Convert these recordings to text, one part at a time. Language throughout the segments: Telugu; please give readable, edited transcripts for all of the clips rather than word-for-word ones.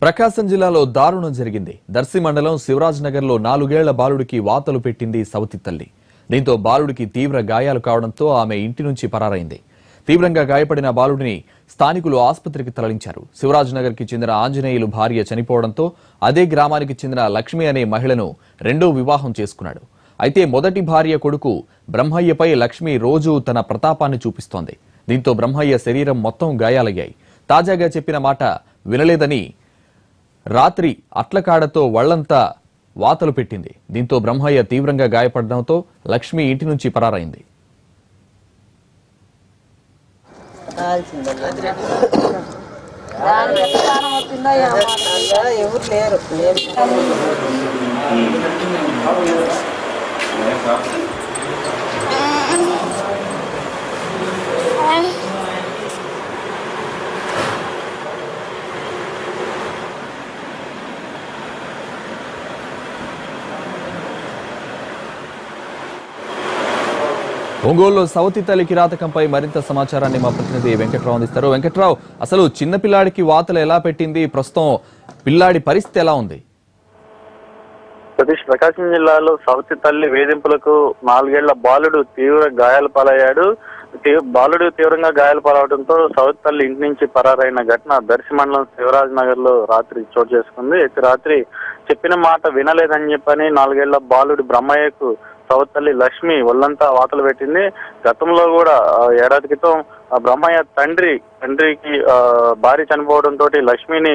ప్రకాశం జిల్లాలో దారుణం జరిగింది. దర్శి మండలం శివరాజ్ నగర్ లో 4 ఏళ్ల బాలుడికి వాతలు పెట్టింది సవతి తల్లి. దీంతో బాలుడికి తీవ్ర గాయాలు కావడంతో ఆమె ఇంటి నుంచి పరారైంది. తీవ్రంగా గాయపడిన బాలుడిని స్థానికులు ఆసుపత్రికి తరలించారు. శివరాజ్ నగర్ కి చెందిన ఆంజనేయులు భార్య చనిపోవడంతో అదే గ్రామానికి చెందిన లక్ష్మి అనే మహిళను రెండో వివాహం చేసుకున్నాడు. అయితే మొదటి భార్య కొడుకు బ్రహ్మయ్యపై లక్ష్మి రోజు తన ప్రతాపాన్ని చూపిస్తోంది. దీంతో బ్రహ్మయ్య శరీరం మొత్తం గాయాలయ్యాయి. తాజాగా చెప్పిన మాట వినలేదని రాత్రి అట్లకాడతో వళ్లంతా వాతలు పెట్టింది. దీంతో బ్రహ్మయ్య తీవ్రంగా గాయపడడంతో లక్ష్మి ఇంటి నుంచి పరారైంది. ఒంగోలులో సవతి తల్లి కిరాతకంపై మరింత సమాచారాన్ని మా ప్రతినిధి వెంకట్రావు అందిస్తారు. వెంకట్రావు, అసలు చిన్న పిల్లాడికి వాతలు ఎలా పెట్టింది? ప్రస్తుతం పిల్లాడి పరిస్థితి ఎలా ఉంది? సతీష్, ప్రకాశం జిల్లాలో సవతి తల్లి వేధింపులకు 4 ఏళ్ల బాలుడు తీవ్ర గాయాల పాలయ్యాడు. బాలుడు తీవ్రంగా గాయాలు పాలవడంతో సవతి తల్లి ఇంటి నుంచి పరారైన ఘటన దర్శి మండలం శివరాజ్ నగర్ లో రాత్రి చోటు చేసుకుంది. అయితే రాత్రి చెప్పిన మాట వినలేదని చెప్పని 4 ఏళ్ల బాలుడు బ్రహ్మయ్యకు సవతి తల్లి లక్ష్మి ఒళ్ళంతా వాతలు పెట్టింది. గతంలో కూడా ఏడాది క్రితం బ్రహ్మయ్య తండ్రికి భార్య చనిపోవడంతో లక్ష్మిని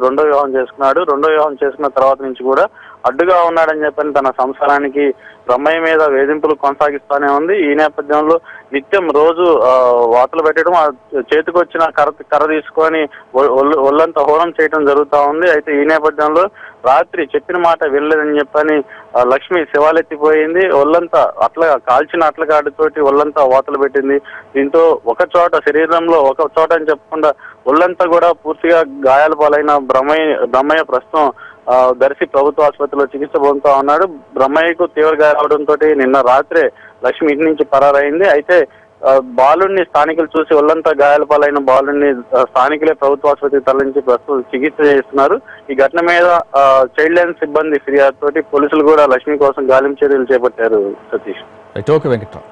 రెండో వివాహం చేసుకున్నాడు. రెండో వివాహం చేసుకున్న తర్వాత నుంచి కూడా అడ్డుగా ఉన్నాడని చెప్పని తన సంసారానికి బ్రహ్మయ్య మీద వేధింపులు కొనసాగిస్తానే ఉంది. ఈ నేపథ్యంలో నిత్యం రోజు వాతలు పెట్టడం, చేతికి వచ్చిన కర్ర తీసుకొని ఒళ్ళంతా హోనం చేయడం జరుగుతూ ఉంది. అయితే ఈ నేపథ్యంలో రాత్రి చెప్పిన మాట వినలేదని చెప్పని లక్ష్మి శివాలెత్తిపోయింది. ఒళ్ళంతా కాల్చిన అట్లకాడుతోటి ఒళ్ళంతా వాతలు పెట్టింది. దీంతో ఒక చోట శరీరంలో ఒక చోట అని చెప్పకుండా ఒళ్ళంతా కూడా పూర్తిగా గాయాల పాలైన బ్రహ్మయ్య ప్రస్తుతం దర్శి ప్రభుత్వ ఆసుపత్రిలో చికిత్స పొందుతా ఉన్నాడు. బ్రహ్మయ్యకు తీవ్ర గాయాలవడంతో నిన్న రాత్రే లక్ష్మి ఇంటి నుంచి పరారైంది. అయితే బాలుడిని స్థానికులు చూసి ఒళ్ళంతా గాయాల పాలైన బాలుడిని స్థానికులే ప్రభుత్వ ఆసుపత్రికి తరలించి ప్రస్తుతం చికిత్స చేస్తున్నారు. ఈ ఘటన మీద చైల్డ్ లైన్ సిబ్బంది ఫిర్యాదు తోటి పోలీసులు కూడా లక్ష్మి కోసం గాలింపు చర్యలు చేపట్టారు. సతీష్. వెంకట్రావు.